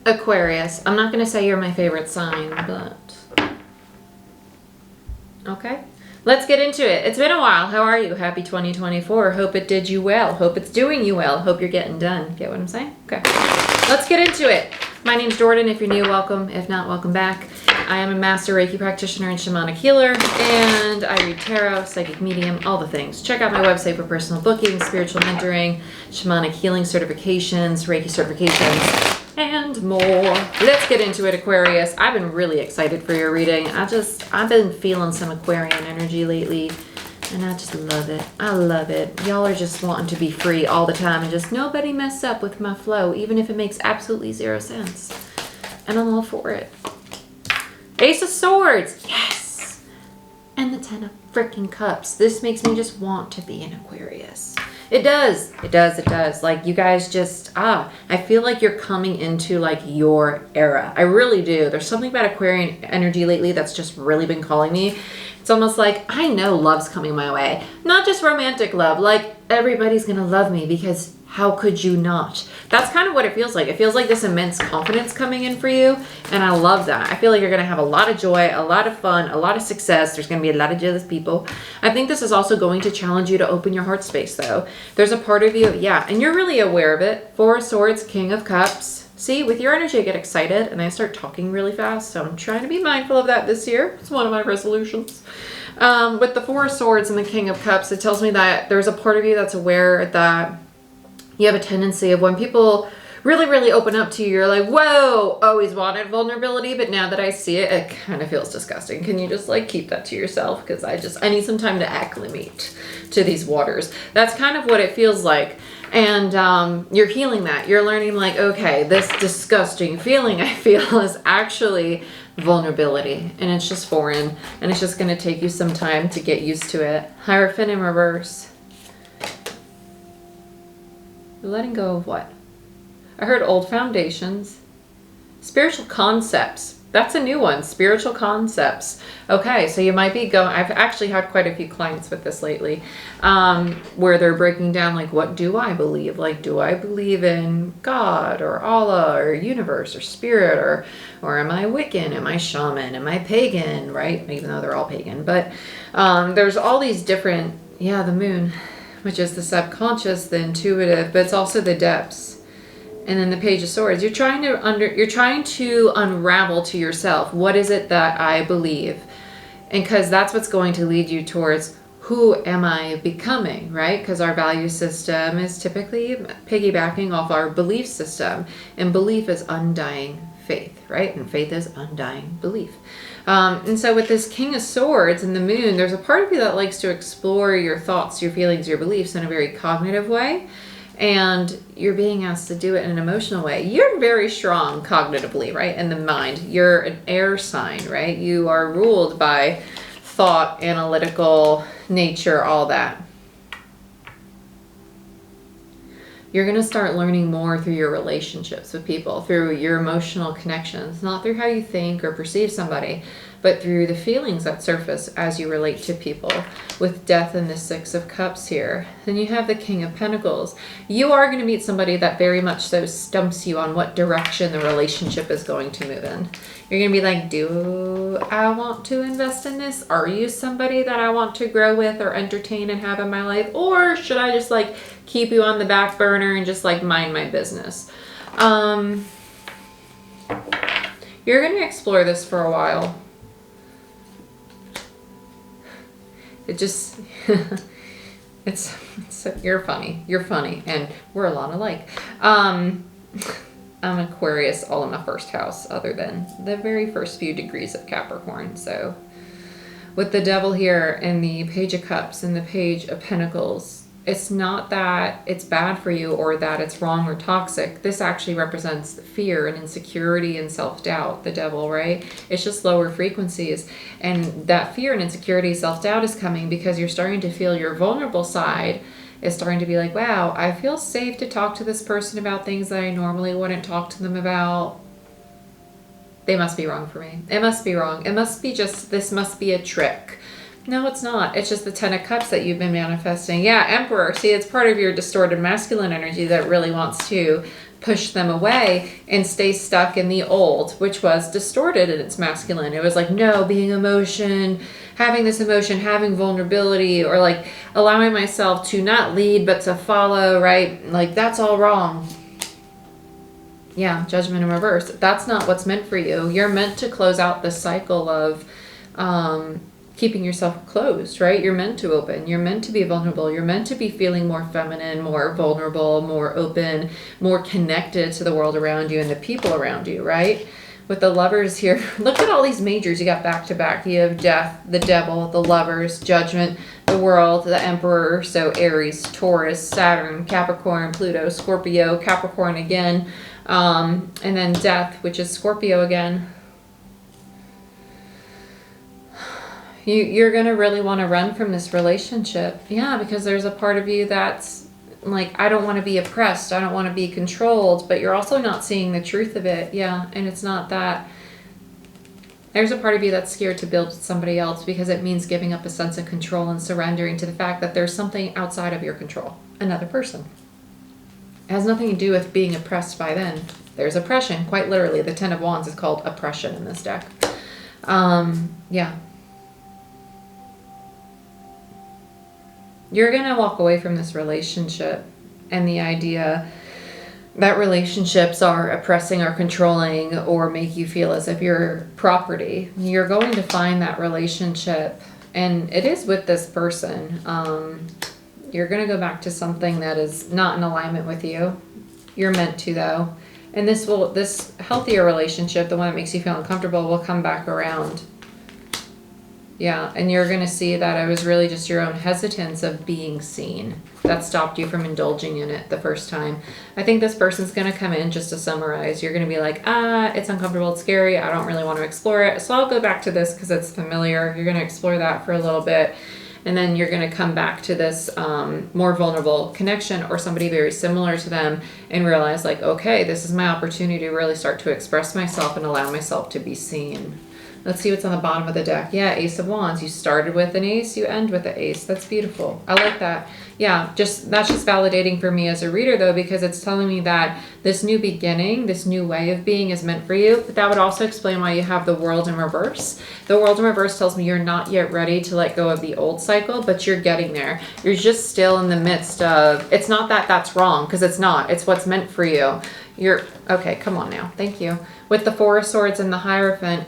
Aquarius. I'm not going to say you're my favorite sign, but... Okay. Let's get into it. It's been a while. How are you? Happy 2024. Hope it did you well. Hope it's doing you well. Hope you're getting done. Get what I'm saying? Okay. Let's get into it. My name's Jordan. If you're new, welcome. If not, welcome back. I am a master Reiki practitioner and shamanic healer, and I read tarot, psychic medium, all the things. Check out my website for personal bookings, spiritual mentoring, shamanic healing certifications, Reiki certifications, and more. Let's get into it, Aquarius. I've been really excited for your reading. I've been feeling some Aquarian energy lately, and I just love it. I love it. Y'all are just wanting to be free all the time and just nobody mess up with my flow, even if it makes absolutely zero sense. And I'm all for it. Ace of Swords, yes! And the Ten of freaking Cups. This makes me just want to be an Aquarius. It does. It does. It does. Like, you guys just, I feel like you're coming into, like, your era. I really do. There's something about Aquarian energy lately that's just really been calling me. It's almost like, I know love's coming my way. Not just romantic love. Like, everybody's gonna love me because how could you not? That's kind of what it feels like. It feels like this immense confidence coming in for you, and I love that. I feel like you're going to have a lot of joy, a lot of fun, a lot of success. There's going to be a lot of jealous people. I think this is also going to challenge you to open your heart space, though. There's a part of you, yeah, and you're really aware of it. Four of Swords, King of Cups. See, with your energy, I get excited, and I start talking really fast, so I'm trying to be mindful of that this year. It's one of my resolutions. With the Four of Swords and the King of Cups, it tells me that there's a part of you that's aware that you have a tendency of when people really, really open up to you, you're like, whoa, always wanted vulnerability, but now that I see it, it kind of feels disgusting. Can you just like keep that to yourself? Because I need some time to acclimate to these waters. That's kind of what it feels like. And you're healing that. You're learning like, okay, this disgusting feeling I feel is actually vulnerability, and it's just foreign, and it's just going to take you some time to get used to it. Hierophant in reverse. You're letting go of what? I heard old foundations. Spiritual concepts. That's a new one. Spiritual concepts. Okay, so you might be going... I've actually had quite a few clients with this lately, where they're breaking down, like, what do I believe? Like, do I believe in God or Allah or universe or spirit, or am I Wiccan? Am I shaman? Am I pagan? Right? Even though they're all pagan. But there's all these different... Yeah, the moon, which is the subconscious, the intuitive, but it's also the depths. And then the Page of Swords. You're trying to unravel to yourself, what is it that I believe? And because that's what's going to lead you towards, who am I becoming, right? Because our value system is typically piggybacking off our belief system. And belief is undying faith, right? And faith is undying belief. And so with this King of Swords and the moon, there's a part of you that likes to explore your thoughts, your feelings, your beliefs in a very cognitive way. And you're being asked to do it in an emotional way. You're very strong cognitively, right? In the mind. You're an air sign, right? You are ruled by thought, analytical nature, all that. You're going to start learning more through your relationships with people, through your emotional connections, not through how you think or perceive somebody, but through the feelings that surface as you relate to people. With Death and the Six of Cups here. Then you have the King of Pentacles. You are going to meet somebody that very much so stumps you on what direction the relationship is going to move in. You're going to be like, do I want to invest in this? Are you somebody that I want to grow with or entertain and have in my life? Or should I just like keep you on the back burner and just like mind my business? You're going to explore this for a while. It just, it's you're funny, and we're a lot alike. I'm Aquarius all in my first house, other than the very first few degrees of Capricorn. So with the Devil here and the Page of Cups and the Page of Pentacles, it's not that it's bad for you or that it's wrong or toxic. This actually represents fear and insecurity and self-doubt, the Devil, right? It's just lower frequencies. And that fear and insecurity, self-doubt is coming because you're starting to feel your vulnerable side is starting to be like, wow, I feel safe to talk to this person about things that I normally wouldn't talk to them about. They must be wrong for me. It must be wrong. It must be just, this must be a trick. No, it's not. It's just the Ten of Cups that you've been manifesting. Yeah, Emperor. See, it's part of your distorted masculine energy that really wants to push them away and stay stuck in the old, which was distorted in its masculine. It was like, no, being emotion, having this emotion, having vulnerability, or like allowing myself to not lead but to follow, right? Like that's all wrong. Yeah, judgment in reverse. That's not what's meant for you. You're meant to close out this cycle of keeping yourself closed, right? You're meant to open. You're meant to be vulnerable. You're meant to be feeling more feminine, more vulnerable, more open, more connected to the world around you and the people around you, right? With the Lovers here, look at all these majors you got back to back. You have Death, the Devil, the Lovers, Judgment, the World, the Emperor, so Aries, Taurus, Saturn, Capricorn, Pluto, Scorpio, Capricorn again, and then Death, which is Scorpio again. You're going to really want to run from this relationship. Yeah, because there's a part of you that's like, I don't want to be oppressed. I don't want to be controlled. But you're also not seeing the truth of it. Yeah, and it's not that. There's a part of you that's scared to build with somebody else because it means giving up a sense of control and surrendering to the fact that there's something outside of your control. Another person. It has nothing to do with being oppressed by them. There's oppression. Quite literally, the Ten of Wands is called oppression in this deck. Yeah. You're going to walk away from this relationship and the idea that relationships are oppressing or controlling or make you feel as if you're property. You're going to find that relationship, and it is with this person. You're going to go back to something that is not in alignment with you. You're meant to, though. And this healthier relationship, the one that makes you feel uncomfortable, will come back around. Yeah, and you're going to see that it was really just your own hesitance of being seen that stopped you from indulging in it the first time. I think this person's going to come in, just to summarize. You're going to be like, it's uncomfortable, it's scary, I don't really want to explore it. So I'll go back to this because it's familiar. You're going to explore that for a little bit. And then you're going to come back to this more vulnerable connection or somebody very similar to them and realize like, okay, this is my opportunity to really start to express myself and allow myself to be seen. Let's see what's on the bottom of the deck. Yeah, Ace of Wands. You started with an ace, you end with an ace. That's beautiful. I like that. Yeah, that's just validating for me as a reader, though, because it's telling me that this new beginning, this new way of being is meant for you. But that would also explain why you have the World in reverse. The World in reverse tells me you're not yet ready to let go of the old cycle, but you're getting there. You're just still in the midst of, it's not that that's wrong, because it's not. It's what's meant for you. Okay, come on now. Thank you. With the Four of Swords and the Hierophant,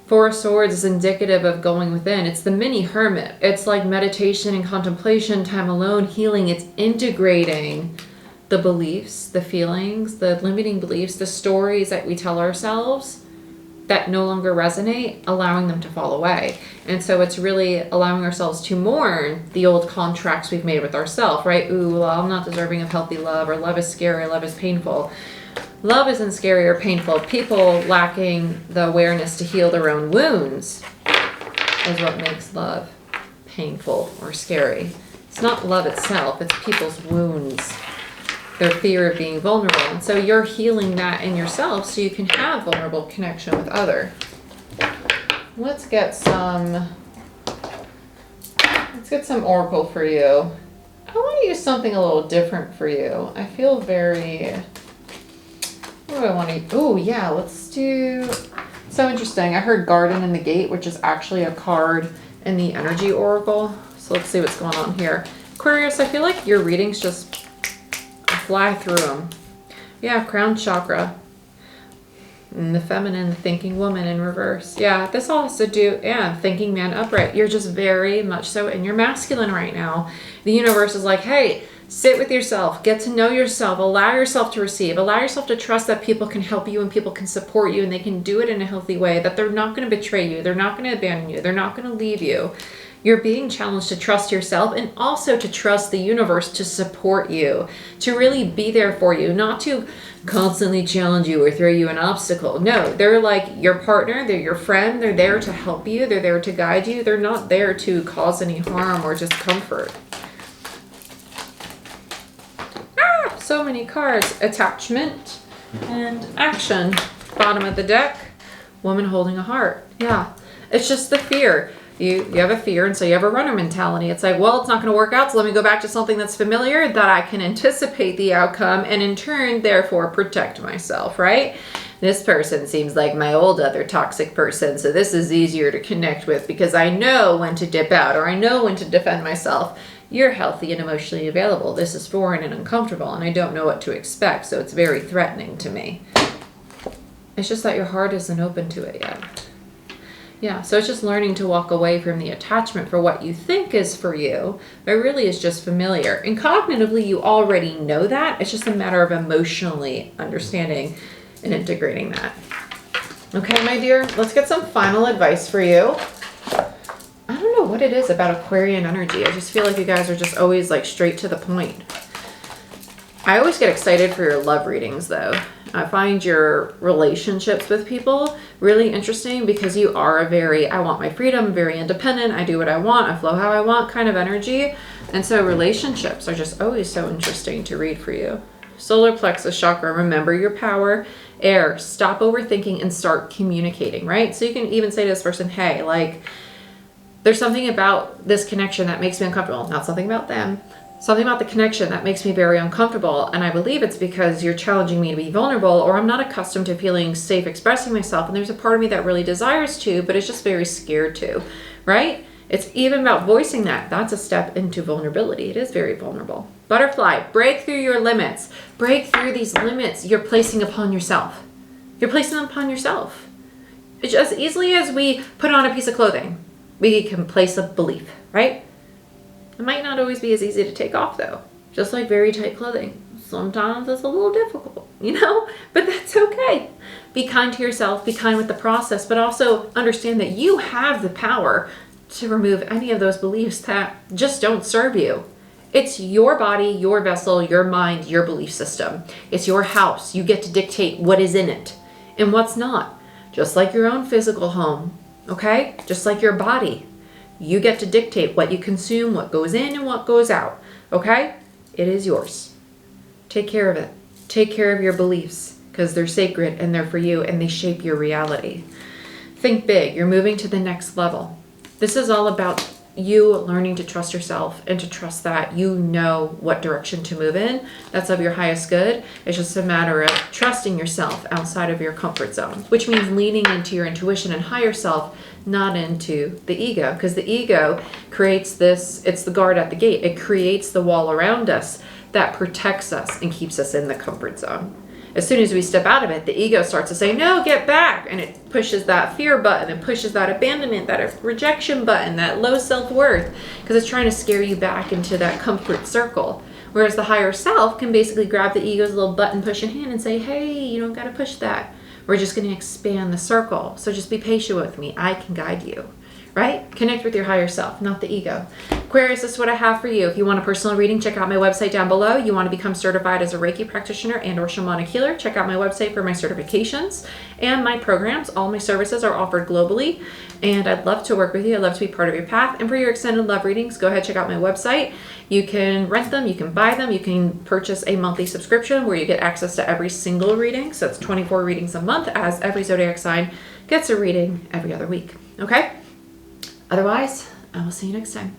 Four of Swords is indicative of going within. It's the mini hermit. It's like meditation and contemplation, time alone, healing. It's integrating the beliefs, the feelings, the limiting beliefs, the stories that we tell ourselves that no longer resonate, allowing them to fall away. And so it's really allowing ourselves to mourn the old contracts we've made with ourselves, right? Ooh, well, I'm not deserving of healthy love, or love is scary, love is painful. Love isn't scary or painful. People lacking the awareness to heal their own wounds is what makes love painful or scary. It's not love itself, it's people's wounds, their fear of being vulnerable. And so you're healing that in yourself so you can have vulnerable connection with other. Let's get some oracle for you. I want to use something a little different for you. I feel very... What do I want to... Oh, yeah, let's do... So interesting. I heard Garden in the Gate, which is actually a card in the Energy Oracle. So let's see what's going on here. Aquarius, I feel like your readings just fly through them. Yeah, Crown Chakra. And the Feminine, the Thinking Woman in reverse. Yeah, this all has to do... Yeah, Thinking Man upright. You're just very much so in your masculine right now. The universe is like, hey... Sit with yourself, get to know yourself, allow yourself to receive, allow yourself to trust that people can help you and people can support you and they can do it in a healthy way, that they're not going to betray you, they're not going to abandon you, they're not going to leave you. You're being challenged to trust yourself and also to trust the universe to support you, to really be there for you, not to constantly challenge you or throw you an obstacle. No, they're like your partner, they're your friend, they're there to help you, they're there to guide you, they're not there to cause any harm or discomfort. So many cards. Attachment and action. Bottom of the deck. Woman holding a heart. Yeah. It's just the fear. You have a fear, and so you have a runner mentality. It's like, well, it's not going to work out, so let me go back to something that's familiar that I can anticipate the outcome and in turn, therefore, protect myself, right? This person seems like my old other toxic person, so this is easier to connect with because I know when to dip out or I know when to defend myself. You're healthy and emotionally available. This is foreign and uncomfortable, and I don't know what to expect, so it's very threatening to me. It's just that your heart isn't open to it yet. Yeah, so it's just learning to walk away from the attachment for what you think is for you, but really is just familiar. And cognitively, you already know that. It's just a matter of emotionally understanding and integrating that. Okay, my dear, let's get some final advice for you. I don't know what it is about Aquarian energy. I just feel like you guys are just always like straight to the point. I always get excited for your love readings though. I find your relationships with people really interesting because you are a very, I want my freedom, very independent, I do what I want, I flow how I want kind of energy. And so relationships are just always so interesting to read for you. Solar plexus chakra, remember your power. Air, stop overthinking and start communicating, right? So you can even say to this person, hey, like, there's something about this connection that makes me uncomfortable. Not something about them. Something about the connection that makes me very uncomfortable, and I believe it's because you're challenging me to be vulnerable, or I'm not accustomed to feeling safe expressing myself, and there's a part of me that really desires to, but it's just very scared to, right? It's even about voicing that. That's a step into vulnerability. It is very vulnerable. Butterfly, break through your limits. Break through these limits you're placing upon yourself. You're placing them upon yourself. It's as easily as we put on a piece of clothing, we can place a belief, right? It might not always be as easy to take off though. Just like very tight clothing. Sometimes it's a little difficult, you know, but that's okay. Be kind to yourself, be kind with the process, but also understand that you have the power to remove any of those beliefs that just don't serve you. It's your body, your vessel, your mind, your belief system. It's your house. You get to dictate what is in it and what's not. Just like your own physical home, okay? Just like your body. You get to dictate what you consume, what goes in and what goes out, okay? It is yours. Take care of it. Take care of your beliefs because they're sacred and they're for you and they shape your reality. Think big. You're moving to the next level. This is all about you learning to trust yourself and to trust that you know what direction to move in. That's of your highest good. It's just a matter of trusting yourself outside of your comfort zone, which means leaning into your intuition and higher self, not into the ego, because the ego creates this, it's the guard at the gate. It creates the wall around us that protects us and keeps us in the comfort zone. As soon as we step out of it, the ego starts to say, no, get back. And it pushes that fear button and pushes that abandonment, that rejection button, that low self-worth, because it's trying to scare you back into that comfort circle. Whereas the higher self can basically grab the ego's little button pushing hand and say, hey, you don't got to push that. We're just going to expand the circle. So just be patient with me. I can guide you, right? Connect with your higher self, not the ego. Aquarius, this is what I have for you. If you want a personal reading, check out my website down below. You want to become certified as a Reiki practitioner and or shamanic healer, check out my website for my certifications and my programs. All my services are offered globally, and I'd love to work with you. I'd love to be part of your path. And for your extended love readings, go ahead, check out my website. You can rent them, you can buy them, you can purchase a monthly subscription where you get access to every single reading. So it's 24 readings a month, as every zodiac sign gets a reading every other week. Okay? Otherwise, I will see you next time.